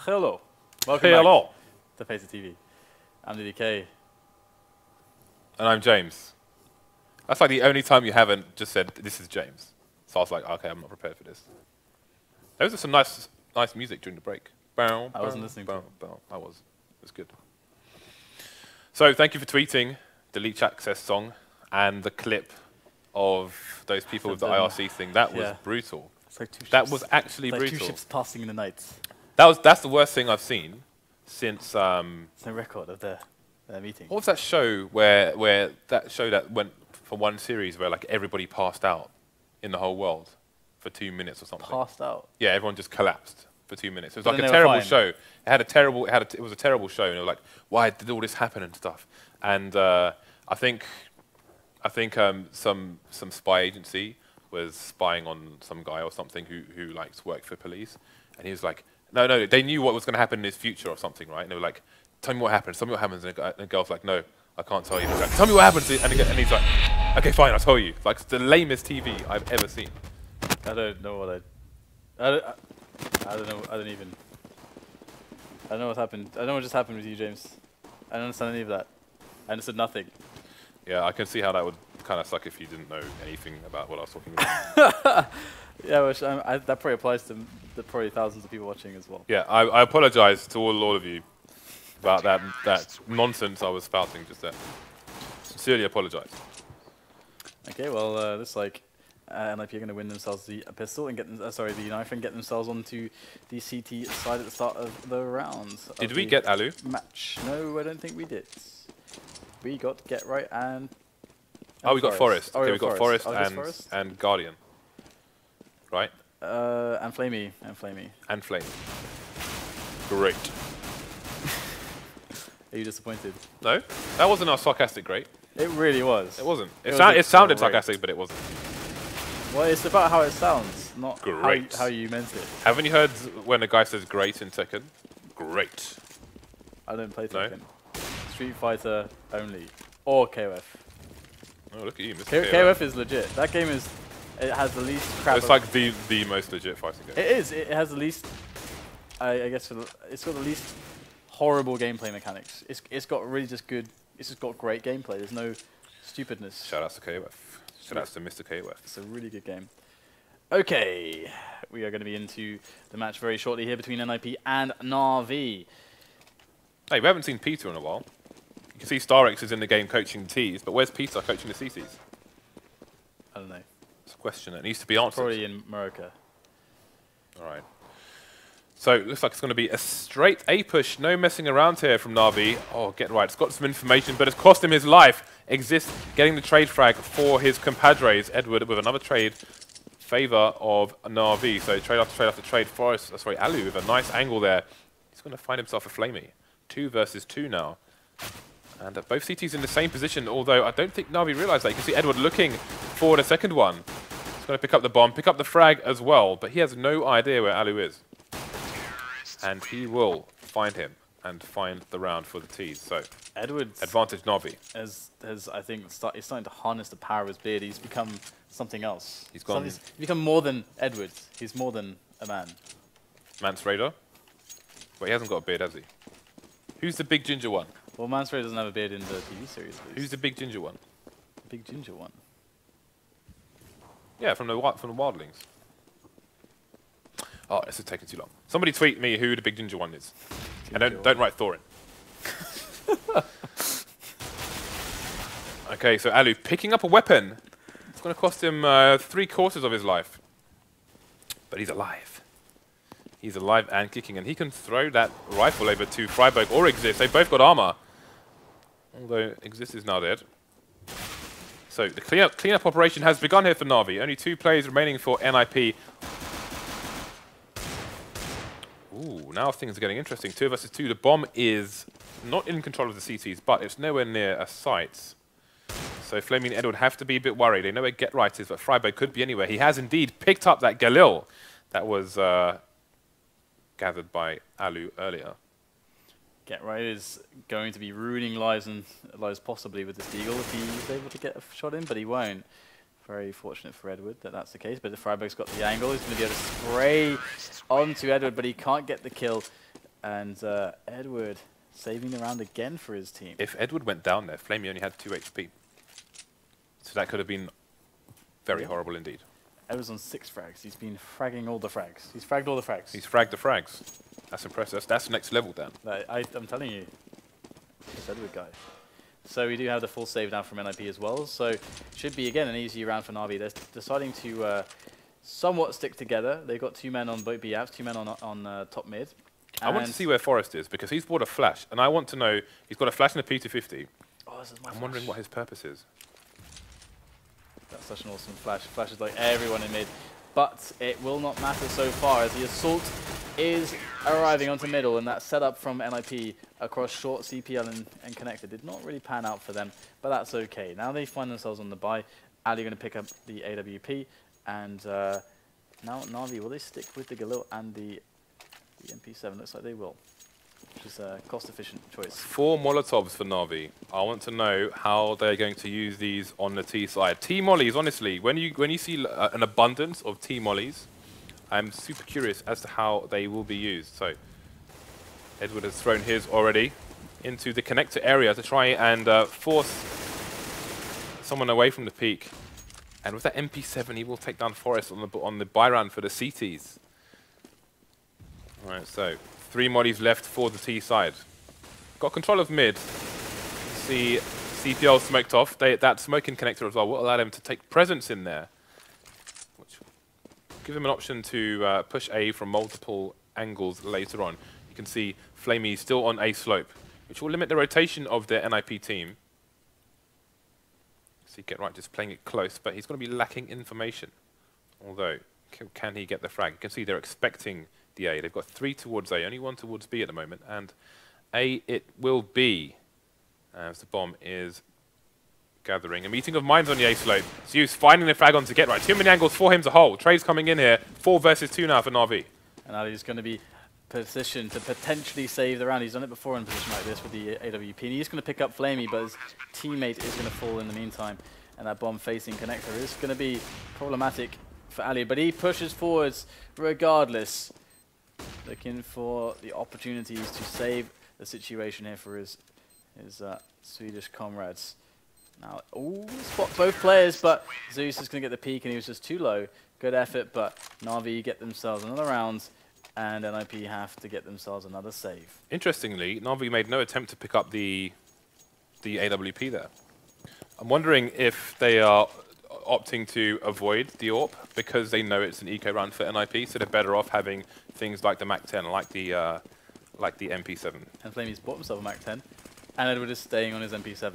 Hello. Welcome Hello. back to FACEIT TV. I'm DDK. And I'm James. That's like the only time you haven't just said, this is James. So I was like, okay, I'm not prepared for this. Those are some nice music during the break. Bow, I wasn't listening. bow, bow. I was. It was good. So thank you for tweeting the Leech Access song and the clip of those people with the IRC thing. That was brutal. It's like two ships. That was actually like brutal. 2 ships passing in the night. That's the worst thing I've seen since. There's no record of their meeting. What was that show where that show that went for one series where like everybody passed out in the whole world for 2 minutes or something? Passed out? Yeah, everyone just collapsed for 2 minutes. It was like a terrible show. It was a terrible show, and they were like, why did all this happen and stuff? And I think some spy agency was spying on some guy or something who likes worked for police, and he was like, no, they knew what was going to happen in his future or something, right? And they were like, tell me what happens, tell me what happens. And the girl's like, no, I can't tell you. Like, tell me what happens. And he's like, okay, fine, I'll tell you. It's like the lamest TV I've ever seen. I don't know what I don't know. I don't know what happened. I don't know what just happened with you, James. I don't understand any of that. I understood nothing. Yeah, I can see how that would kind of suck if you didn't know anything about what I was talking about. Yeah, which that probably applies to the probably thousands of people watching as well. Yeah, I apologize to all of you about that nonsense I was spouting just there. Sincerely apologize. Okay, well, looks like NIP are going to win themselves the pistol and get the knife and get themselves onto the CT side at the start of the round. Did we get Allu? Match? No, I don't think we did. We got Get Right and oh, we got Forest. Oh, okay, we got Forest Forest and Guardian. Right? And Flamie. And Flame. Great. Are you disappointed? No, that wasn't our sarcastic great. It really was. It wasn't. It sounded sarcastic, but it wasn't. Well, it's about how it sounds, not how you meant it. Haven't you heard when a guy says great in Tekken? Great. I don't play Tekken. No? Street Fighter only. Or KOF. Oh, look at you, Mr. KOF is legit. That game is... It has the least crap... It's like the most legit fighting game. It is. It has the least... I guess it's got the least horrible gameplay mechanics. It's got really just good... It's just got great gameplay. There's no stupidness. Shout out to KOF. Shout out to Mr. KOF. It's a really good game. Okay. We are going to be into the match very shortly here between NIP and NaVi. Hey, we haven't seen Peter in a while. You can see StarX is in the game coaching the Ts, but where's Peter coaching the CCs? I don't know. It's a question that needs to be answered. Probably in Morocco. All right. So it looks like it's going to be a straight A push. No messing around here from NaVi. Oh, get right. It's got some information, but it's cost him his life. Xizt getting the trade frag for his compadres. Edward with another trade favor of NaVi. So trade after trade. Forest, sorry, Allu with a nice angle there. He's going to find himself a flamie. 2 versus 2 now. And both CTs in the same position, although I don't think NaVi realized that. You can see Edward looking for the second one. He's going to pick up the bomb, pick up the frag as well, but he has no idea where Allu is. And he will find him and find the round for the Ts. So Edward's advantage NaVi. Has I think he's starting to harness the power of his beard. He's become something else. He's gone. He's become more than Edward. He's more than a man. Mance Raider. But he hasn't got a beard, has he? Who's the big ginger one? Well, Mance Raider doesn't have a beard in the TV series. At least. Who's the big ginger one? The big ginger one. Yeah, from the Wildlings. Oh, this is taking too long. Somebody tweet me who the big ginger one is. And don't write Thorin. Okay, so Allu picking up a weapon. It's going to cost him 3/4 of his life. But he's alive. He's alive and kicking, and he can throw that rifle over to Friberg or Xizt. They both got armor. Although Xizt is now dead. So the cleanup operation has begun here for NaVi. Only 2 players remaining for NIP. Ooh, now things are getting interesting. 2 versus 2. The bomb is not in control of the CTs, but it's nowhere near a site. So Flamie and Edward have to be a bit worried. They know where Get Right is, but Friberg could be anywhere. He has indeed picked up that Galil that was gathered by Allu earlier. Get Right is going to be ruining lives possibly with this Deagle if he's able to get a shot in, but he won't. Very fortunate for Edward that that's the case, but the Friberg's got the angle. He's going to be able to spray onto Edward, but he can't get the kill. And Edward saving the round again for his team. If Edward went down there, flamie only had 2 HP. So that could have been very horrible indeed. Edward's on 6 frags. He's been fragging all the frags. He's fragged all the frags. He's fragged the frags. That's impressive. That's next level, Dan. I'm telling you. This Edward guy. So we do have the full save now from NIP as well. So should be, again, an easy round for NaVi. They're deciding to somewhat stick together. They've got 2 men on both B apps, 2 men on top mid. I want to see where Forrest is, because he's bought a flash. And I want to know, he's got a flash and a P250. Oh, this is my I'm wondering what his purpose is. That's such an awesome flash. Flash is like everyone in mid. But it will not matter so far as the assault is arriving onto middle, and that setup from NIP across short CPL and connector did not really pan out for them, but that's okay. Now they find themselves on the buy. Ali going to pick up the AWP, and now NaVi, will they stick with the Galil and the MP7? Looks like they will, which is a cost-efficient choice. 4 Molotovs for NaVi. I want to know how they're going to use these on the T side. T-mollies, honestly, when you see an abundance of T-mollies, I'm super curious as to how they will be used. So Edward has thrown his already into the connector area to try and force someone away from the peak. And with that MP7, he will take down Forrest on the buy round for the CTs. All right, so 3 mollies left for the T side. Got control of mid. See CPL smoked off. That smoking connector as well will allow them to take presence in there, which give them an option to push A from multiple angles later on. You can see flamie still on A slope, which will limit the rotation of their NIP team. See, Get Right just playing it close, but he's going to be lacking information. Although, can he get the frag? You can see they're expecting the A. They've got 3 towards A, only 1 towards B at the moment, and A it will be as the bomb is gathering. A meeting of minds on the A slope. Zeus finding the frag on to Get Right. Too many angles for him to hold. Trey's coming in here. 4 versus 2 now for NaVi. And Ali's going to be positioned to potentially save the round. He's done it before in a position like this with the AWP. And he's going to pick up flamie, but his teammate is going to fall in the meantime. And that bomb facing connector is going to be problematic for Ali. But he pushes forwards regardless, looking for the opportunities to save the situation here for his Swedish comrades. Now, spot both players, but Zeus is going to get the peak, and he was just too low. Good effort, but NaVi get themselves another round, and NIP have to get themselves another save. Interestingly, NaVi made no attempt to pick up the AWP there. I'm wondering if they are opting to avoid the AWP because they know it's an eco round for NIP, so they're better off having things like the MAC-10, like the MP7. And flamie's bought himself a MAC-10, and Edward is staying on his MP7.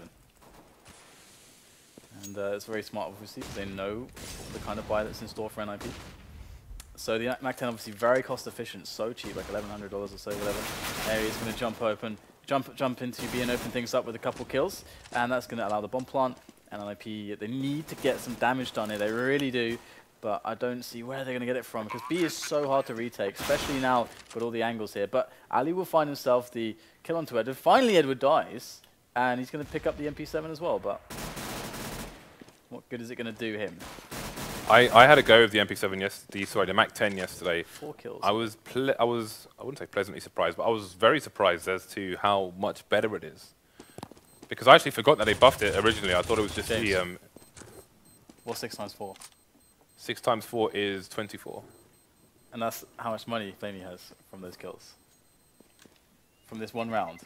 And it's very smart, obviously, because they know the kind of buy that's in store for NIP. So the MAC-10 obviously very cost efficient, so cheap, like $1,100 or so, whatever. There he's going to jump into B and open things up with a couple kills, and that's going to allow the bomb plant. And NIP, they need to get some damage done here, they really do. But I don't see where they're going to get it from, because B is so hard to retake, especially now with all the angles here. But Ali will find himself the kill onto Edward. Finally, Edward dies, and he's going to pick up the MP7 as well. But what good is it going to do him? I had a go of the MP7 yesterday, sorry, the MAC-10 yesterday. 4 kills. I wouldn't say pleasantly surprised, but I was very surprised as to how much better it is. Because I actually forgot that they buffed it originally. I thought it was just James. What's 6 times 4? 6 times 4 is 24. And that's how much money flamie has from those kills. From this one round.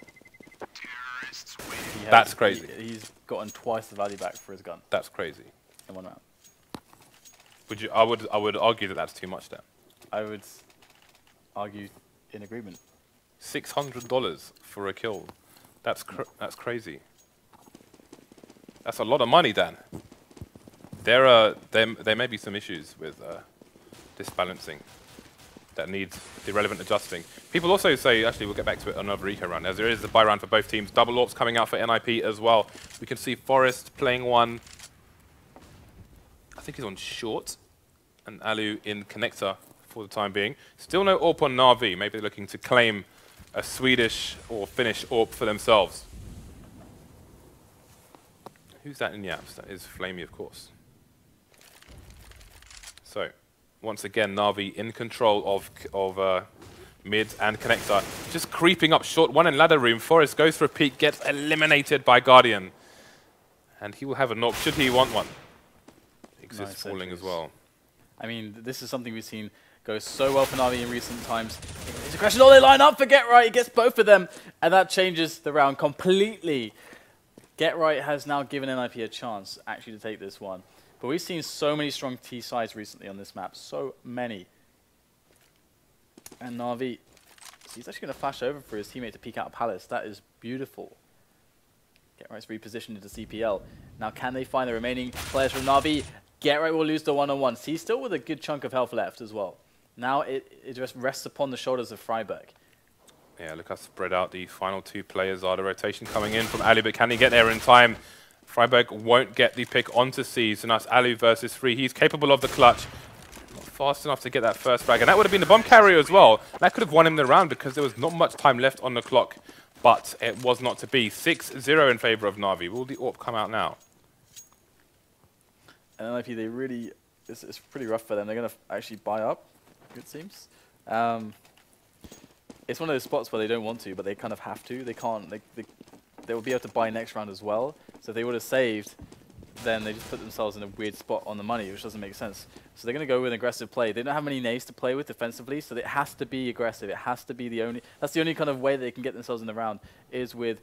That's crazy. He's gotten twice the value back for his gun. That's crazy. In 1 round. I would argue that that's too much then. I would argue in agreement. $600 for a kill. That's crazy. That's a lot of money, Dan. There may be some issues with this balancing that needs the relevant adjusting. People also say, actually, we'll get back to it on another eco round, as there is a buy round for both teams. Double AWPs coming out for NIP as well. We can see Forrest playing one. I think he's on short, and Allu in connector for the time being. Still no AWP on NaVi. Maybe they're looking to claim a Swedish or Finnish AWP for themselves. Who's that in the apps? That is flamie, of course. So, once again, NaVi in control of mid and connector. Just creeping up short, one in ladder room. Forrest goes for a peek, gets eliminated by Guardian. And he will have a knock, should he want one. Xizt Nice falling entries as well. I mean, this is something we've seen go so well for NaVi in recent times. It's a question, oh, they line up for Get Right. He gets both of them, and that changes the round completely. Get Right has now given NIP a chance, actually, to take this one. But we've seen so many strong T sides recently on this map. So many. And NaVi, he's actually going to flash over for his teammate to peek out Palace. That is beautiful. Get Right's repositioned into CPL. Now, can they find the remaining players from NaVi? Get Right will lose the one-on-one. He's still with a good chunk of health left as well. Now it just rests upon the shoulders of Friberg. Yeah, look how spread out the final two players are. The rotation coming in from allu, but can he get there in time? Friberg won't get the pick onto Xizt, and that's allu versus Free. He's capable of the clutch. Not fast enough to get that first frag, and that would have been the bomb carrier as well. That could have won him the round because there was not much time left on the clock, but it was not to be. 6-0 in favor of NaVi. Will the AWP come out now? And NIP, they really, it's pretty rough for them. They're going to actually buy up, it seems. It's one of those spots where they don't want to, but they kind of have to. They can't, they will be able to buy next round as well. So if they would have saved, then they just put themselves in a weird spot on the money, which doesn't make sense. So they're going to go with aggressive play. They don't have many naves to play with defensively, so it has to be aggressive. It has to be the only, that's the only kind of way that they can get themselves in the round, is with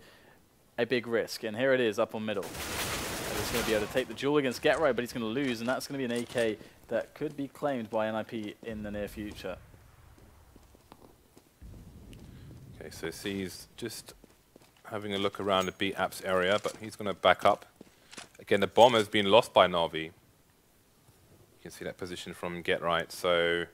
a big risk. And here it is, up on middle. And he's going to be able to take the duel against Get Right, but he's going to lose, and that's going to be an AK that could be claimed by NIP in the near future. Okay, so Xizt just having a look around the B apps area, but he's going to back up. Again, the bomb has been lost by NaVi. You can see that position from Get Right. So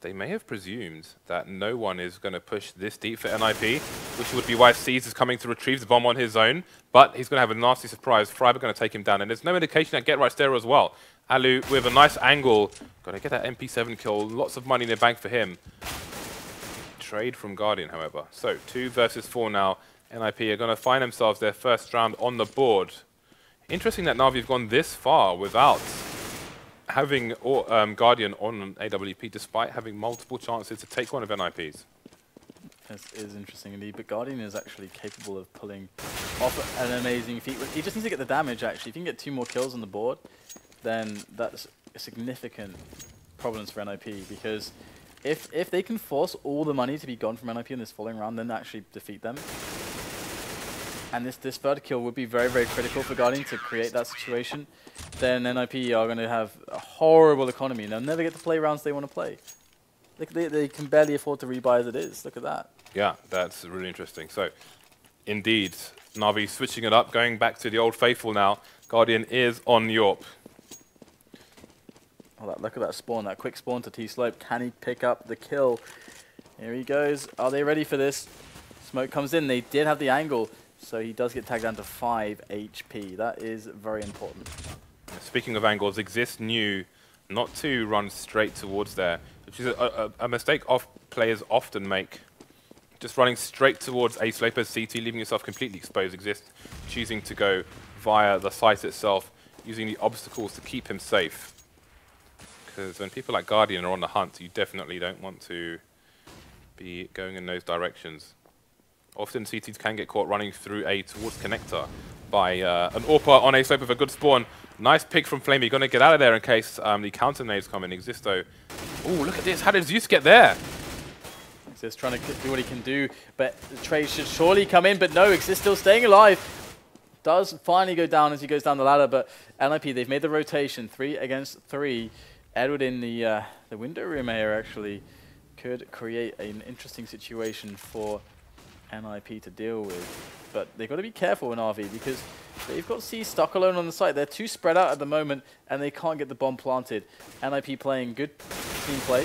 they may have presumed that no one is going to push this deep for NIP, which would be why Xizt is coming to retrieve the bomb on his own. But he's going to have a nasty surprise. Friberg going to take him down, and there's no indication that Get Right's there as well. Allu with a nice angle, going to get that MP7 kill. Lots of money in the bank for him. Trade from Guardian, however. So 2 versus 4 now. NIP are going to find themselves their first round on the board. Interesting that NaVi have gone this far without having Guardian on AWP, despite having multiple chances to take one of NIP's. This is interesting indeed, but Guardian is actually capable of pulling off an amazing feat. He just needs to get the damage, actually. If you can get 2 more kills on the board, then that's significant problems for NIP, because if they can force all the money to be gone from NIP in this following round, then actually defeat them. And this third kill would be very, very critical for Guardian to create that situation. Then NIP are going to have a horrible economy, and they'll never get to play rounds they want to play. They can barely afford to rebuy as it is. Look at that. Yeah, that's really interesting. So, indeed, NaVi switching it up, going back to the old faithful now. Guardian is on Yorp. Oh, look at that spawn, that quick spawn to T-Slope. Can he pick up the kill? Here he goes. Are they ready for this? Smoke comes in. They did have the angle, so he does get tagged down to 5 HP. That is very important. Speaking of angles, Xizt knew not to run straight towards there, which is a mistake players often make. Just running straight towards a sloper's CT, leaving yourself completely exposed. Xizt choosing to go via the site itself, using the obstacles to keep him safe. Because when people like Guardian are on the hunt, you definitely don't want to be going in those directions. Often CTs can get caught running through A towards connector by an AWPer on a slope with a good spawn. Nice pick from flamie. Going to get out of there in case the counter nades come in. Xizt though. Oh, look at this. How did Zeus get there? Xizt trying to do what he can do, but the trade should surely come in, but no, Xizt still staying alive. Does finally go down as he goes down the ladder, but NIP, they've made the rotation, 3 against 3. Edward in the window room here actually could create an interesting situation for NIP to deal with. But they've got to be careful in RV because they've got C stuck alone on the site. They're too spread out at the moment and they can't get the bomb planted. NIP playing good team play,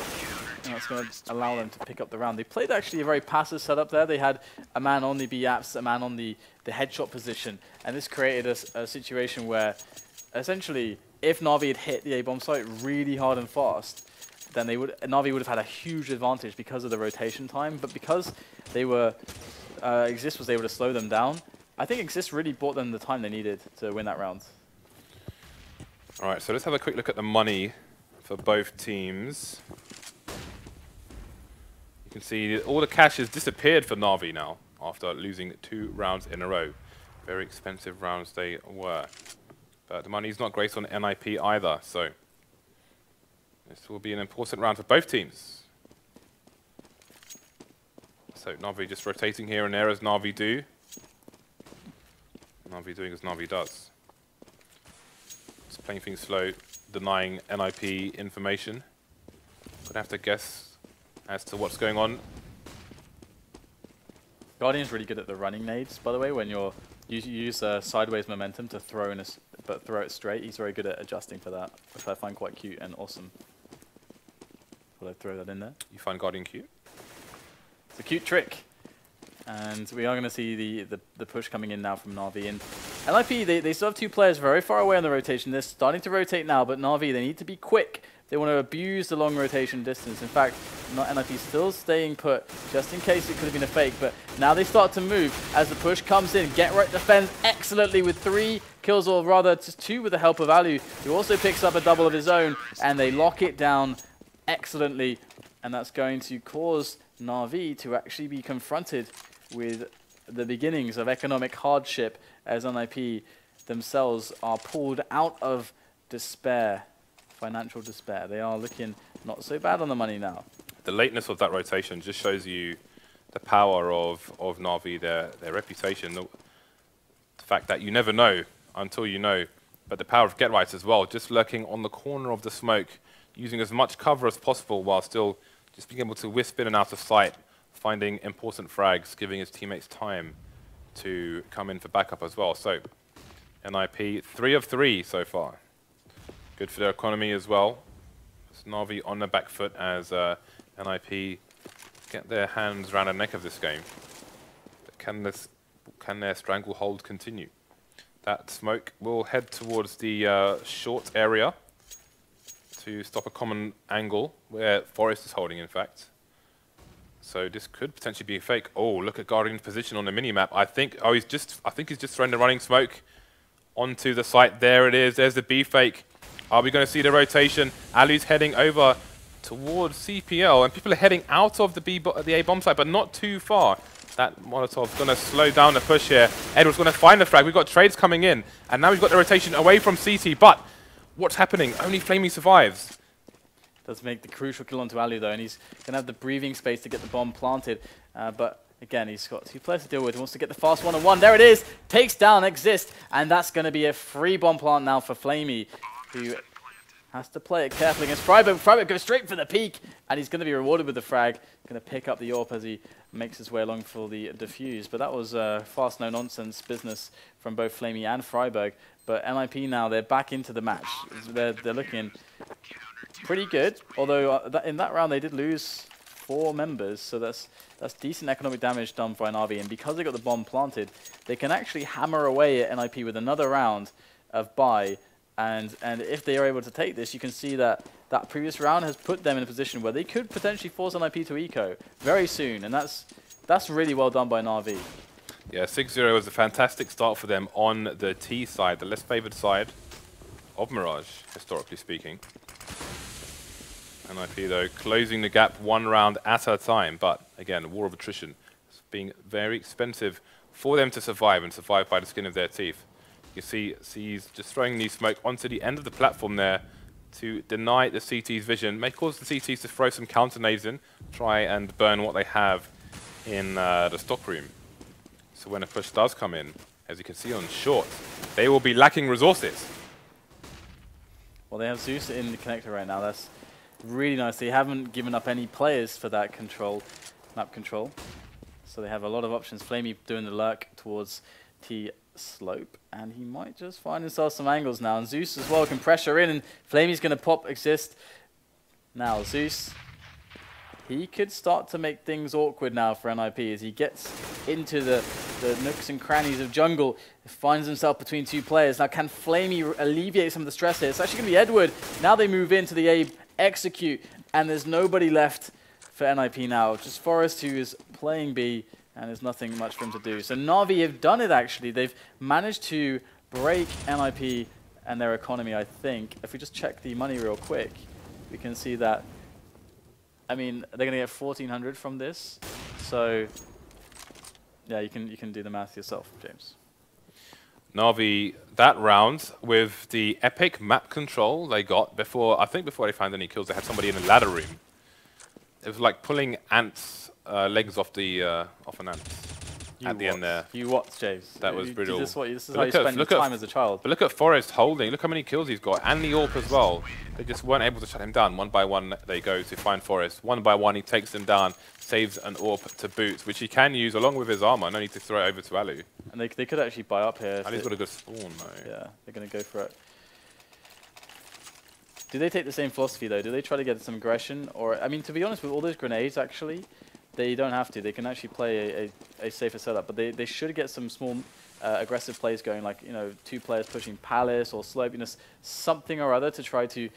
and that's going to allow them to pick up the round. They played actually a very passive setup there. They had a man on the B apps, a man on the headshot position, and this created a situation where essentially if NaVi had hit the A-bomb site really hard and fast, then NaVi would have had a huge advantage because of the rotation time. But because they were, Xizt was able to slow them down, I think Xizt really bought them the time they needed to win that round. All right, so let's have a quick look at the money for both teams. can see all the cash has disappeared for NaVi now after losing 2 rounds in a row. Very expensive rounds they were. But the money's not great on NIP either, so this will be an important round for both teams. So NaVi just rotating here and there as NaVi do. NaVi doing as NaVi does. Just playing things slow, denying NIP information. Gonna have to guess as to what's going on. Guardian's really good at the running nades, by the way, when you use sideways momentum to throw but throw it straight. He's very good at adjusting for that, which I find quite cute and awesome. Will I throw that in there? You find Guardian cute? It's a cute trick. And we are going to see the push coming in now from NaVi. And NIP, they still have 2 players very far away on the rotation. They're starting to rotate now, but NaVi, they need to be quick. They want to abuse the long rotation distance. In fact, NIP still staying put, just in case it could have been a fake. But now they start to move as the push comes in. Get right defends excellently with 3 kills, or rather just 2 with the help of Allu, who also picks up a double of his own. And they lock it down excellently. And that's going to cause NaVi to actually be confronted with the beginnings of economic hardship as NIP themselves are pulled out of despair, financial despair. They are looking not so bad on the money now. The lateness of that rotation just shows you the power of NaVi, their reputation, the fact that you never know until you know, but the power of Get Rights as well, just lurking on the corner of the smoke, using as much cover as possible while still just being able to wisp in and out of sight, finding important frags, giving his teammates time to come in for backup as well. So, NIP, 3 of 3 so far. Good for their economy as well. It's NaVi on the back foot as NIP get their hands around the neck of this game. But can their stranglehold continue? That smoke will head towards the short area to stop a common angle where Forest is holding, in fact. So this could potentially be a fake. Oh, look at Guardian's position on the mini-map. I think he's just throwing the running smoke onto the site. There it is. There's the B fake. Are we going to see the rotation? Allu's heading over towards CPL, and people are heading out of the A bomb site, but not too far. That Molotov's going to slow down the push here. Edward's going to find the frag. We've got trades coming in, and now we've got the rotation away from CT. But what's happening? Only flamie survives. Does make the crucial kill onto Allu though, and he's going to have the breathing space to get the bomb planted. But again, he's got 2 players to deal with. He wants to get the fast 1-on-1. There it is. Takes down Xizt, and that's going to be a free bomb plant now for flamie, who has to play it carefully against Friberg. Friberg goes straight for the peak, and he's going to be rewarded with the frag. Going to pick up the AWP as he makes his way along for the defuse. But that was fast no-nonsense business from both flamie and Friberg. But NIP now, they're back into the match. They're looking pretty good, although in that round they did lose 4 members, so that's decent economic damage done by NaVi. And because they got the bomb planted, they can actually hammer away at NIP with another round of buy. And if they are able to take this, you can see that that previous round has put them in a position where they could potentially force NIP to eco very soon, and that's really well done by NaVi. Yeah, 6-0 was a fantastic start for them on the T side, the less favored side of Mirage, historically speaking. NIP, though, closing the gap 1 round at a time. But, again, war of attrition. It's being very expensive for them to survive, and survive by the skin of their teeth. You see he's just throwing the smoke onto the end of the platform there to deny the CT's vision. May cause the CTs to throw some counter nades in, try and burn what they have in the stockroom. So when a push does come in, as you can see on short, they will be lacking resources. Well, they have Zeus in the connector right now. That's really nice. They haven't given up any players for that map control. So they have a lot of options. flamie doing the lurk towards T slope, and he might just find himself some angles now. And Zeus as well can pressure in, and flamie's going to pop Xizt. Now Zeus, he could start to make things awkward now for NIP as he gets into the nooks and crannies of jungle. Finds himself between 2 players. Now can flamie alleviate some of the stress here? It's actually going to be Edward. Now they move into the A execute, and there's nobody left for NIP now. Just Forest, who is playing B, and there's nothing much for him to do. So NaVi have done it, actually. They've managed to break NIP and their economy, I think. If we just check the money real quick, we can see that I mean, they're going to get 1,400 from this. So, yeah, you can do the math yourself, James. NaVi, that round, with the epic map control they got before, I think before they found any kills, they had somebody in the ladder room. It was like pulling ants' legs off an ant at the end there. You what, James? That was brutal. This is how you spend your time as a child. But look at Forrest holding. Look how many kills he's got. And the AWP as well. They just weren't able to shut him down. One by one they go to find Forrest. One by one he takes them down, saves an AWP to boot, which he can use along with his armor. No need to throw it over to Allu. And they could actually buy up here. Allu's got a good spawn though. Yeah, they're going to go for it. Do they take the same philosophy though? Do they try to get some aggression? Or, I mean, to be honest, with all those grenades actually, they don't have to. They can actually play a safer setup, but they should get some small aggressive plays going, like, you know, 2 players pushing Palace or Slope, you know, something or other to try to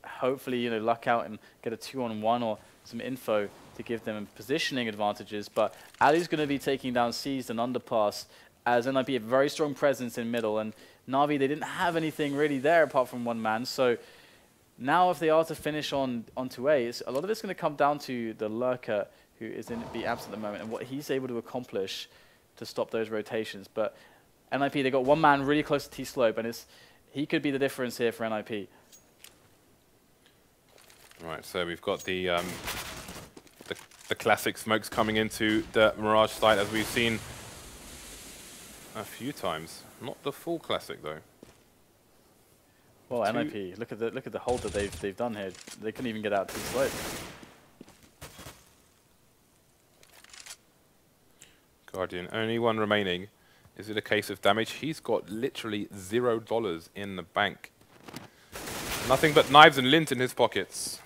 hopefully, you know, luck out and get a 2-on-1 or some info to give them positioning advantages. But Allu's going to be taking down Xizt and underpass, as NIP a very strong presence in middle, and NaVi, they didn't have anything really there apart from one man. So now if they are to finish onto A, a lot of it's going to come down to the lurker, who is in B apps at the moment, and what he's able to accomplish to stop those rotations. But NIP, they got one man really close to T-Slope, and he could be the difference here for NIP. Right, so we've got the classic smokes coming into the Mirage site, as we've seen a few times. Not the full classic though. Well, NIP, look at the hold that they've done here. They couldn't even get out T-Slope. Guardian, only one remaining. Is it a case of damage? He's got literally $0 in the bank. Nothing but knives and lint in his pockets.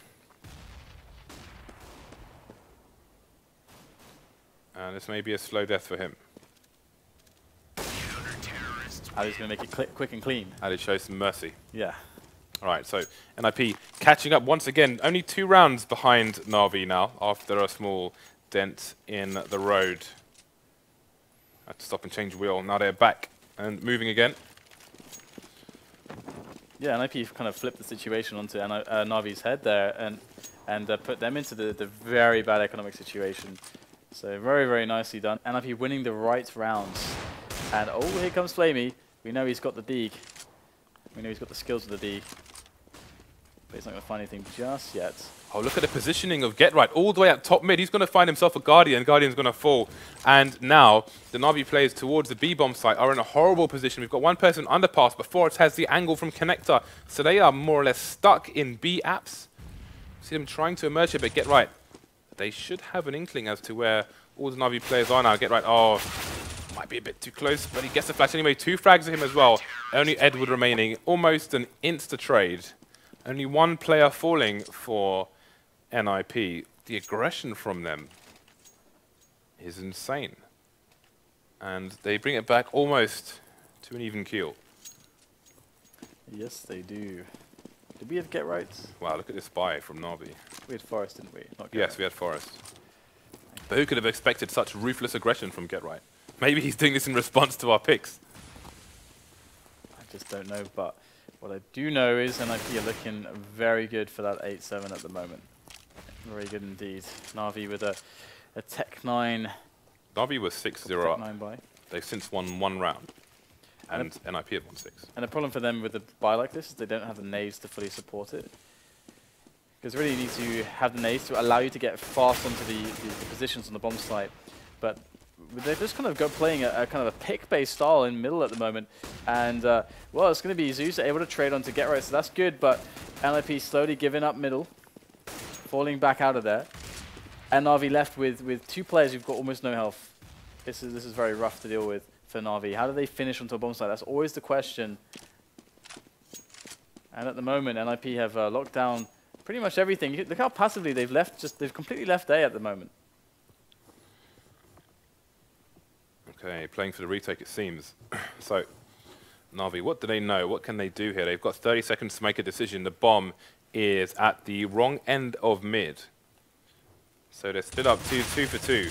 And this may be a slow death for him. Ali's going to make it quick and clean. Ali shows some mercy. Yeah. All right, so NIP catching up once again. Only 2 rounds behind NaVi now, after a small dent in the road. Had to stop and change wheel. Now they're back and moving again. Yeah, NIP kind of flipped the situation onto NaVi's head there and put them into the very bad economic situation. So very, very nicely done. NIP winning the right rounds. And oh, here comes flamie. We know he's got the dig. We know he's got the skills with the dig. But he's not going to find anything just yet. Oh, look at the positioning of Get Right all the way at top mid. He's going to find himself a Guardian. Guardian's going to fall. And now the NaVi players towards the B-bomb site are in a horrible position. We've got one person underpass, but Forrest has the angle from Connector. So they are more or less stuck in B apps. See them trying to emerge here, but Get Right, they should have an inkling as to where all the NaVi players are now. Get Right, oh, might be a bit too close, but he gets the flash anyway. 2 frags at him as well. Only Edward remaining. Almost an insta-trade. Only 1 player falling for NIP. The aggression from them is insane. And they bring it back almost to an even keel. Yes, they do. Did we have Get Right? Wow, look at this buy from NaVi. We had Forrest, didn't we? Not Yes, we had Forrest. But who could have expected such ruthless aggression from Get Right? Maybe he's doing this in response to our picks. I just don't know, but what I do know is NIP are looking very good for that 8-7 at the moment. Very good indeed. NaVi with a Tech 9. NaVi was 6-0 up. 9 buy. They've since won 1 round. And NIP have won 6. And the problem for them with a buy like this is they don't have the nades to fully support it. Because really you need to have the nades to allow you to get fast onto the positions on the bomb site. But they're just kind of playing a kind of a pick-based style in middle at the moment. And, well, it's going to be Zeus able to trade on to Get Right, so that's good. But NIP slowly giving up middle, falling back out of there. And NaVi left with 2 players who've got almost no health. This is very rough to deal with for NaVi. How do they finish onto a bomb site? That's always the question. And at the moment, NIP have locked down pretty much everything. Look how passively they've left. They've completely left A at the moment. Okay, playing for the retake it seems. So, NaVi, what do they know? What can they do here? They've got 30 seconds to make a decision. The bomb is at the wrong end of mid. So they're split up 2 for 2.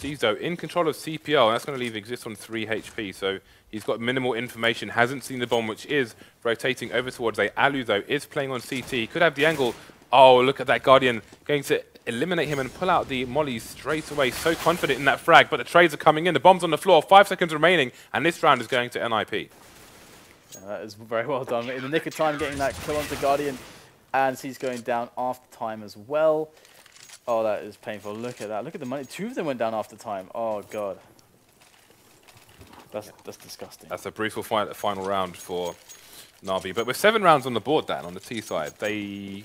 Xizt in control of CPL, and that's going to leave Xizt on 3 HP. So he's got minimal information, hasn't seen the bomb, which is rotating over towards A. Allu, though, is playing on CT. Could have the angle. Oh, look at that Guardian going to eliminate him and pull out the molly straight away. So confident in that frag, but the trades are coming in. The bomb's on the floor, 5 seconds remaining, and this round is going to NIP. Yeah, that is very well done. In the nick of time, getting that kill onto Guardian, and he's going down after time as well. Oh, that is painful. Look at that. Look at the money. 2 of them went down after time. Oh, God. That's disgusting. That's a brutal final round for NaVi. But with 7 rounds on the board, Dan, on the T side, they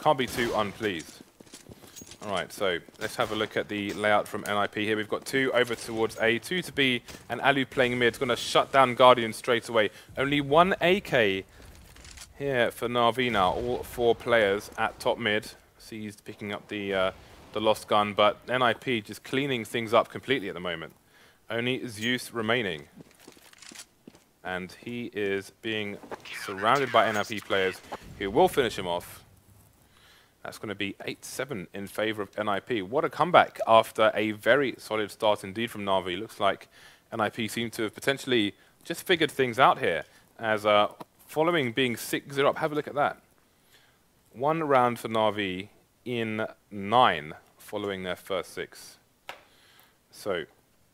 can't be too unpleased. All right, so let's have a look at the layout from NIP here. We've got 2 over towards A, 2 to B, and allu playing mid. It's going to shut down Guardian straight away. Only 1 AK here for NaVi now. All 4 players at top mid. Xizt picking up the lost gun, but NIP just cleaning things up completely at the moment. Only Zeus remaining. And he is being surrounded by NIP players who will finish him off. That's going to be 8-7 in favor of NIP. What a comeback after a very solid start indeed from NaVi. Looks like NIP seem to have potentially just figured things out here. As following being 6-0 up, have a look at that. 1 round for NaVi in 9 following their first 6. So,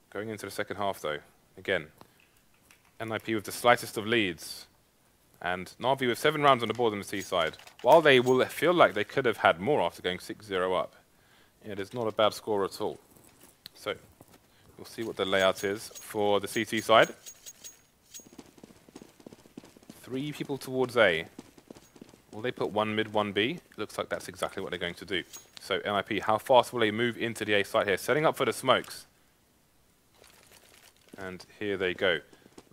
going into the second half though, again, NIP with the slightest of leads. And NaVi with 7 rounds on the board on the T side. While they will feel like they could have had more after going 6-0 up, it is not a bad score at all. So, we'll see what the layout is for the CT side. 3 people towards A. Will they put 1 mid, 1 B? Looks like that's exactly what they're going to do. So NIP, how fast will they move into the A site here? Setting up for the smokes. And here they go.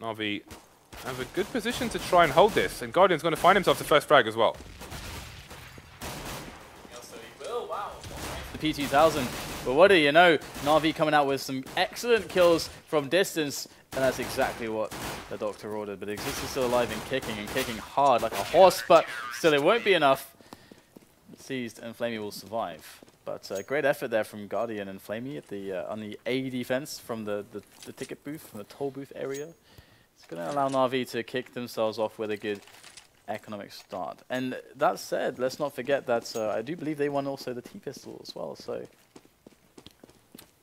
NaVi have a good position to try and hold this. And Guardian's going to find himself the first frag as well. Yeah, so he will, wow. The P2000. But what do you know? NaVi coming out with some excellent kills from distance. And that's exactly what the doctor ordered. But Xizt is still alive and kicking hard like a horse. But still, it won't be enough. Xizt and flamie will survive. But great effort there from Guardian and flamie at the on the A defense from the ticket booth, from the toll booth area. It's going to allow NaVi to kick themselves off with a good economic start. And that said, let's not forget that I do believe they won also the T-pistol as well. So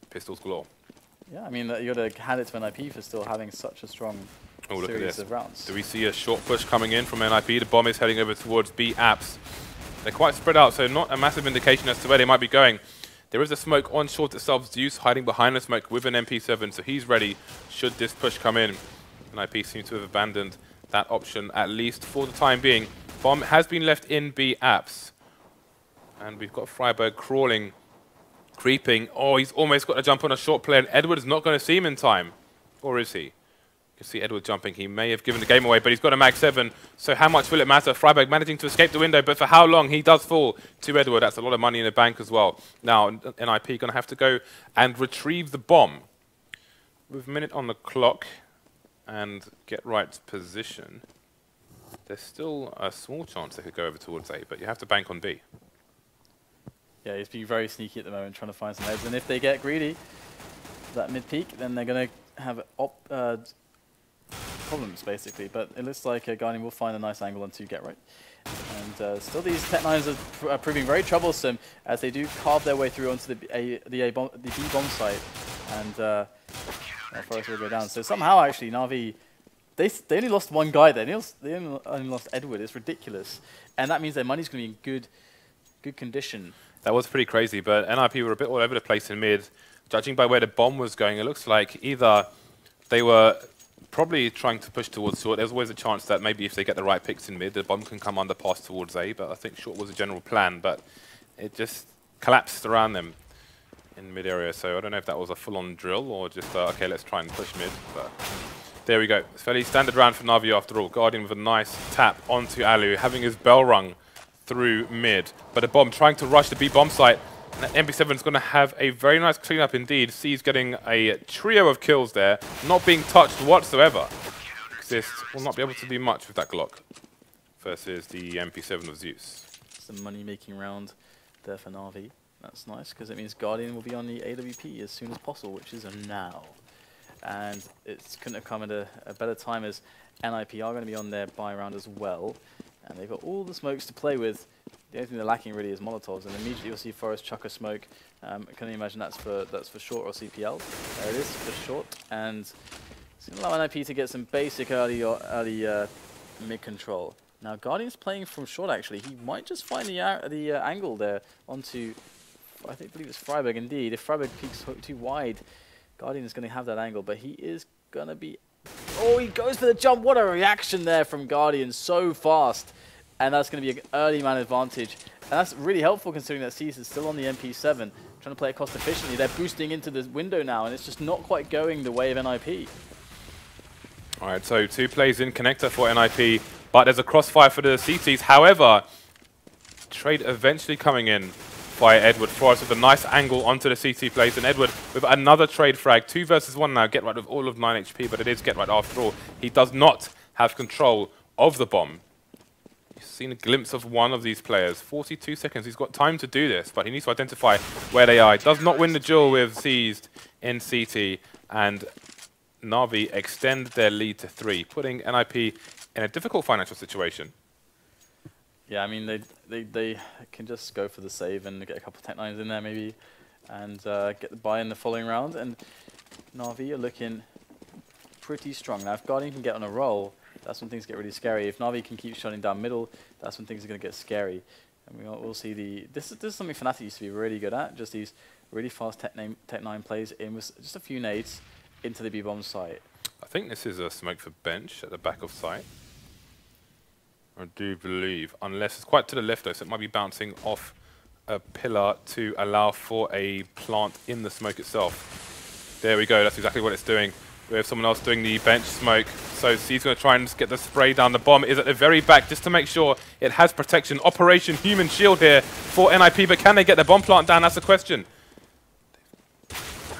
pistols galore. Yeah, I mean, you got to hand it to NIP for still having such a strong series of rounds. Do we see a short push coming in from NIP? The bomb is heading over towards B apps. They're quite spread out, so not a massive indication as to where they might be going. There is a smoke on short itself. Zeus hiding behind the smoke with an MP7, so he's ready should this push come in. NIP seems to have abandoned that option, at least for the time being. Bomb has been left in B apps. And we've got Friberg crawling, creeping. Oh, he's almost got to jump on a short player, and Edward's not going to see him in time. Or is he? You can see Edward jumping. He may have given the game away, but he's got a mag 7. So how much will it matter? Friberg managing to escape the window, but for how long? He does fall to Edward. That's a lot of money in the bank as well. Now, NIP going to have to go and retrieve the bomb. With a minute on the clock and get right position, there's still a small chance they could go over towards A, but you have to bank on B. Yeah, he's being very sneaky at the moment, trying to find some heads. And if they get greedy, that mid-peak, then they're going to have problems, basically. But it looks like Guardian will find a nice angle onto get right. And still these Tech-9s are proving very troublesome as they do carve their way through onto the B bomb site. And Forest will go down. So somehow, actually, NaVi, they only lost 1 guy there. They only lost Edward. It's ridiculous. And that means their money's going to be in good condition. That was pretty crazy, but NIP were a bit all over the place in mid. Judging by where the bomb was going, it looks like either they were probably trying to push towards short. There's always a chance that maybe if they get the right picks in mid, the bomb can come under pass towards A, but I think short was a general plan, but it just collapsed around them in mid area. So I don't know if that was a full-on drill or just, okay, let's try and push mid. But there we go. It's fairly standard round for NaVi after all. Guardian with a nice tap onto allu, having his bell rung through mid, but a bomb trying to rush the B bomb site. And MP7 is going to have a very nice cleanup indeed. C's getting a trio of kills there, not being touched whatsoever. Xizt will not be able to do much with that Glock versus the MP7 of Zeus. It's a money-making round there for NaVi. That's nice because it means Guardian will be on the AWP as soon as possible, which is now. And it couldn't have come at a better time as NIP are going to be on their buy round as well. And they've got all the smokes to play with. The only thing they're lacking really is Molotovs, and immediately you'll see Forest chuck a smoke. Can you imagine that's for short or CPL? There it is, for short. And it's going to allow NIP to get some basic early mid control. Now Guardian's playing from short actually. He might just find the angle there onto, I believe it's Friberg indeed. If Friberg peeks too wide, Guardian is going to have that angle, but he is going to be... Oh, he goes for the jump. What a reaction there from Guardian, so fast. And that's going to be an early man advantage. And that's really helpful considering that Xizt is still on the MP7, trying to play it cost efficiently. They're boosting into the window now, and it's just not quite going the way of NIP. All right, so 2 plays in connector for NIP, but there's a crossfire for the CTs. However, trade eventually coming in by Edward. Forest with a nice angle onto the CT plays, and Edward with another trade frag. 2 versus 1 now. Get right with all of 9 HP, but it is Get right after all. He does not have control of the bomb. You've seen a glimpse of one of these players. 42 seconds. He's got time to do this, but he needs to identify where they are. He does not win the duel with Xizt in CT, and NaVi extend their lead to 3, putting NIP in a difficult financial situation. Yeah, I mean, they can just go for the save and get a couple of Tech 9s in there maybe, and get the buy in the following round. And NaVi are looking pretty strong. Now, if Guardian can get on a roll, that's when things get really scary. If NaVi can keep shutting down middle, that's when things are going to get scary. And we'll see the... This is something Fnatic used to be really good at, just these really fast Tech 9 plays in with just a few nades into the B-bomb site. I think this is a smoke for bench at the back of site. I do believe, unless it's quite to the left though, so it might be bouncing off a pillar to allow for a plant in the smoke itself. There we go, that's exactly what it's doing. We have someone else doing the bench smoke, so he's going to try and get the spray down. The bomb is at the very back just to make sure it has protection. Operation Human Shield here for NIP, but can they get the bomb plant down? That's the question.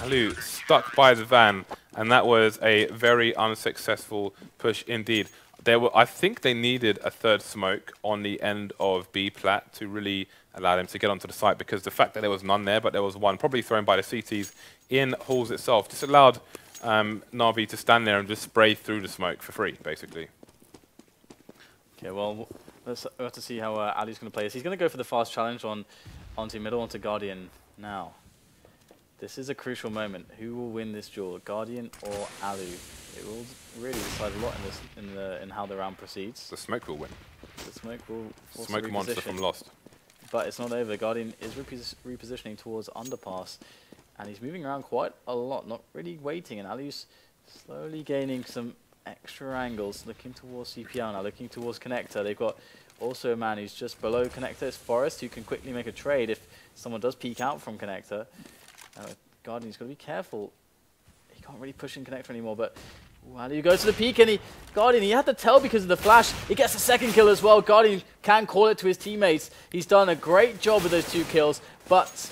Allu stuck by the van, and that was a very unsuccessful push indeed. I think they needed a 3rd smoke on the end of B plat to really allow them to get onto the site, because the fact that there was none there, but there was one probably thrown by the CTs in halls itself, just allowed NaVi to stand there and just spray through the smoke for free, basically. Okay, well, we'll have to see how Allu's going to play this. He's going to go for the fast challenge onto middle, onto Guardian now. This is a crucial moment. Who will win this duel, Guardian or Allu? It will really decide a lot in how the round proceeds. The smoke will win. The smoke will Smoke monster from Lost. But it's not over. Guardian is repositioning towards underpass, and he's moving around quite a lot, not really waiting. And Allu's slowly gaining some extra angles, looking towards CPL now, looking towards connector. They've got also a man who's just below connector. It's Forest, who can quickly make a trade if someone does peek out from connector. Guardian's got to be careful. He can't really push in connector anymore, but Allu goes to the peak, and Guardian, he had to tell because of the flash. He gets a 2nd kill as well. Guardian can call it to his teammates. He's done a great job with those 2 kills, but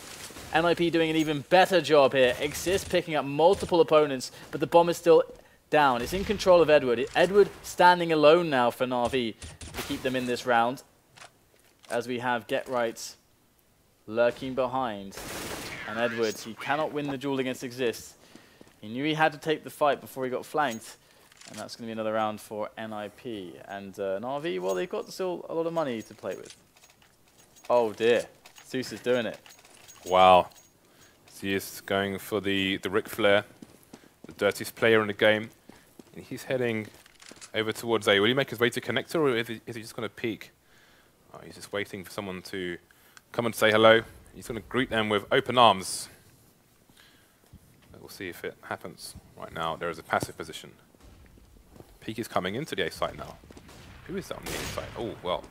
NIP doing an even better job here. Xizt picking up multiple opponents, but the bomb is still down. It's in control of Edward. Edward standing alone now for NaVi to keep them in this round, as we have Get Right lurking behind. And Edwards, he cannot win the duel against Xizt. He knew he had to take the fight before he got flanked. And that's going to be another round for NIP. And NaVi, well, they've got still a lot of money to play with. Oh dear, Zeus is doing it. Wow. Zeus going for the Ric Flair, the dirtiest player in the game. And he's heading over towards A. Will he make his way to connector, or is he just going to peek? Oh, he's just waiting for someone to come and say hello. He's going to greet them with open arms. We'll see if it happens. Right now, there is a passive position. Peek is coming into the A site now. Who is that on the A site? Oh, well.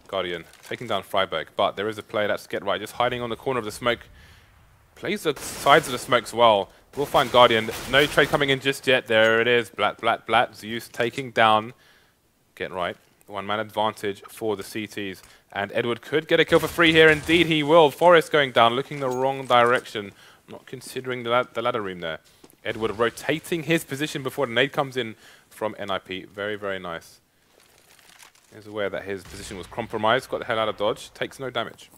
Guardian taking down Friberg, but there is a player that's Get Right, just hiding on the corner of the smoke. Plays the sides of the smokes well. We'll find Guardian. No trade coming in just yet. There it is. Blat. Zeus taking down Get Right. 1-man advantage for the CTs. And Edward could get a kill for free here. Indeed, he will. Forest going down, looking the wrong direction. Not considering the ladder room there. Edward rotating his position before the nade comes in from NIP. Very, very nice. He's aware that his position was compromised. Got the hell out of dodge. Takes no damage.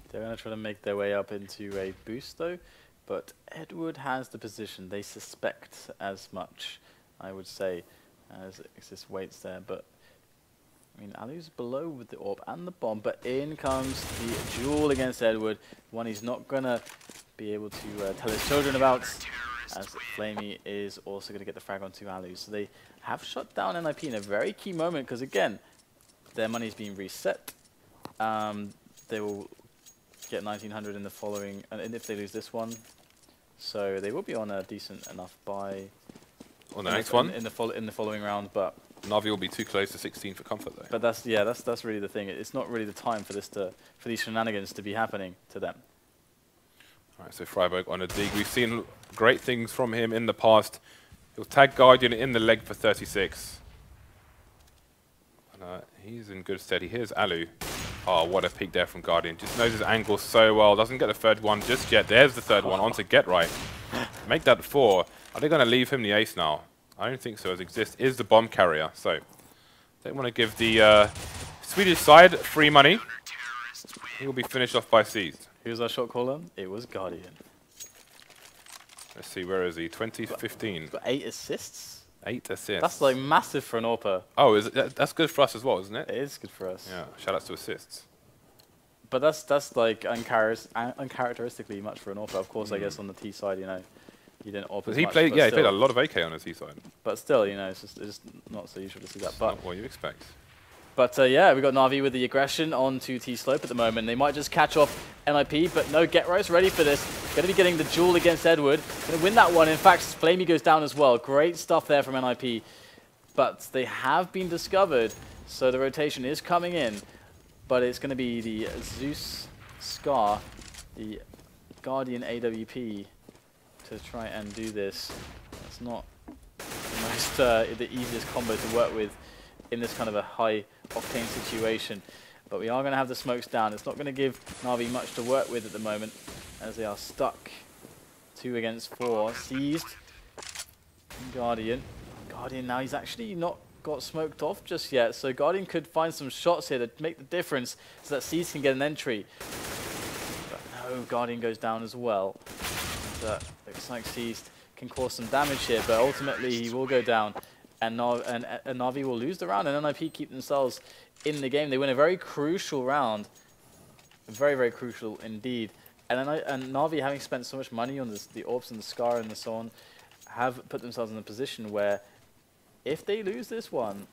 They're going to try to make their way up into a boost, though. But Edward has the position. They suspect as much, I would say, as Xizt waits there. But I mean, allu's below with the orb and the bomb, but in comes the duel against Edward. One he's not going to be able to tell his children about, as flamie is also going to get the frag onto allu. So they have shut down NIP in a very key moment, because again, their money's been reset. They will get 1900 in the following, and if they lose this one, so they will be on a decent enough buy. On the next one? In the following round, but NaVi will be too close to 16 for comfort though. But that's really the thing. It's not really the time for these shenanigans to be happening to them. All right, so Friberg on a dig. We've seen great things from him in the past. He'll tag Guardian in the leg for 36. And, he's in good stead. Here's allu. Oh, what a peek there from Guardian. Just knows his angle so well. Doesn't get the third one just yet. There's the third one onto Get Right. Make that 4. Are they going to leave him the ace now? I don't think so, as Xizt is the bomb carrier. So they want to give the Swedish side free money. He will be finished off by Xizt. Who was our shot caller? It was Guardian. Let's see, where is he? 2015. Got 8 assists? 8 assists. That's like massive for an AWPer. Oh, is it, that's good for us as well, isn't it? It is good for us. Yeah, shout outs to assists. But that's like uncharacteristically much for an AWPer. Of course, I guess on the T side, you know, you didn't AWP as He much, played, yeah, he played a lot of AK on his T side. But still, you know, it's just not so usual to see that. It's but not what you expect. But yeah, we got NaVi with the aggression onto T-Slope at the moment. They might just catch off NIP, but no, Get Right's ready for this. Going to be getting the duel against Edward. Going to win that one. In fact, flamie goes down as well. Great stuff there from NIP. But they have been discovered, so the rotation is coming in. But it's going to be the Zeus Scar, the Guardian AWP, to try and do this. It's not the most, the easiest combo to work with in this kind of a high octane situation. But we are going to have the smokes down. It's not going to give NaVi much to work with at the moment, as they are stuck 2 against 4. Xizt. Guardian now, he's actually not got smoked off just yet, so Guardian could find some shots here to make the difference so that Xizt can get an entry. But no, Guardian goes down as well. And, looks like Xizt can cause some damage here, but ultimately he will go down. And NaVi will lose the round, and NIP keep themselves in the game. They win a very crucial round. Very, very crucial indeed. And NaVi, having spent so much money on the orbs and the Scar and so on, have put themselves in a position where if they lose this one,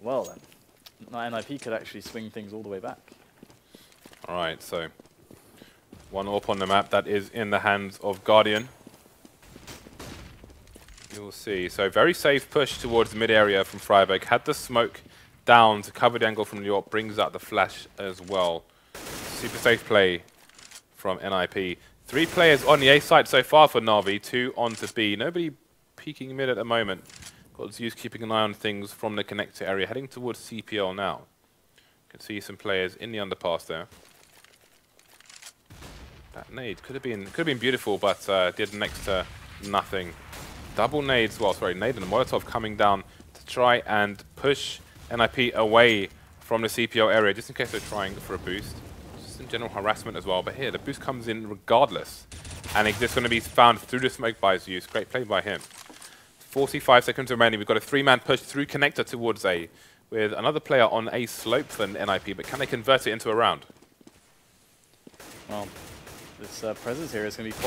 well then, NIP could actually swing things all the way back. Alright, so 1 AWP on the map. That is in the hands of Guardian. You'll see. So very safe push towards the mid area from Friberg. Had the smoke down to cover the angle from the AWP. Brings out the flash as well. Super safe play from NIP. 3 players on the A site so far for NaVi. 2 on to B. Nobody peeking mid at the moment. Got Zeus keeping an eye on things from the connector area. Heading towards CPL now. You can see some players in the underpass there. That nade could have been beautiful, but did next to nothing. Double nades, well, sorry, nade and a Molotov coming down to try and push NIP away from the CPO area, just in case they're trying for a boost. Just some general harassment as well, but here, the boost comes in regardless. And it's just going to be found through the smoke by Zeus. Great play by him. 45 seconds remaining. We've got a 3-man push through connector towards A, with another player on A slope than NIP, but can they convert it into a round? Well, this presence here is going to be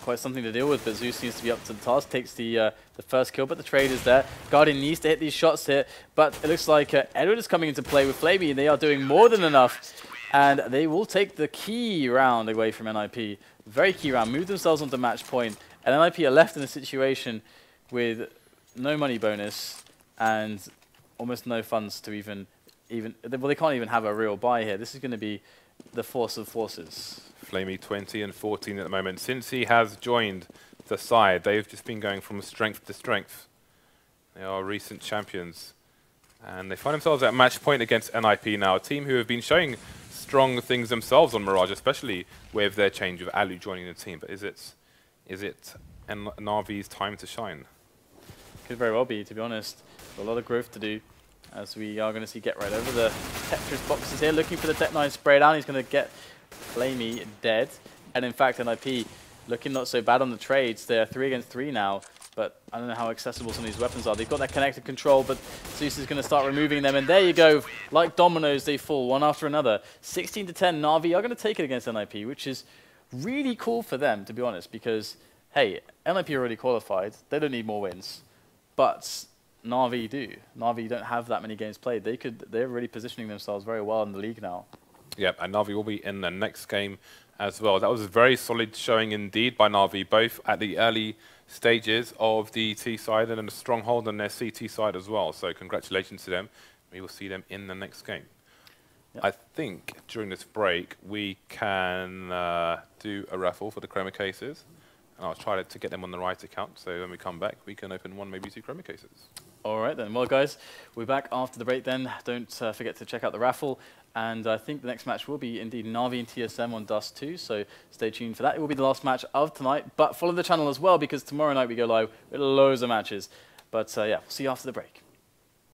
quite something to deal with, but Zeus seems to be up to the task, takes the first kill, but the trade is there. Guardian needs to hit these shots here, but it looks like Edward is coming into play with flamie, and they are doing more than enough, and they will take the key round away from NIP. Very key round, move themselves onto match point, and NIP are left in a situation with no money bonus and almost no funds to even well, they can't even have a real buy here. This is going to be the force of forces. flamie 20 and 14 at the moment. Since he has joined the side, they've just been going from strength to strength. They are recent champions. And they find themselves at match point against NIP now, a team who have been showing strong things themselves on Mirage, especially with their change of allu joining the team. But is it NaVi's time to shine? Could very well be, to be honest. A lot of growth to do, as we are going to see Get Right over the Tetris boxes here, looking for the Tech 9 spray down. He's going to get flamie dead. And in fact, NIP looking not so bad on the trades. They're 3 against 3 now. but I don't know how accessible some of these weapons are. They've got that connected control, but Zeus is going to start removing them, and there you go. Like dominoes, they fall one after another. 16 to 10, NaVi are going to take it against NIP, which is really cool for them, to be honest, because, hey, NIP already qualified. They don't need more wins, but NaVi do. NaVi don't have that many games played. They're really positioning themselves very well in the league now. Yep, and NaVi will be in the next game as well. That was a very solid showing indeed by NaVi, both at the early stages of the T side and a stronghold on their CT side as well. So congratulations to them. We will see them in the next game. Yep. I think during this break we can do a raffle for the chroma cases. And I'll try to get them on the right account. So when we come back, we can open one, maybe 2 chroma cases. All right then. Well, guys, we're back after the break then. Don't forget to check out the raffle. And I think the next match will be indeed NaVi and TSM on Dust 2, so stay tuned for that. It will be the last match of tonight, but follow the channel as well, because tomorrow night we go live with loads of matches. But yeah, we'll see you after the break.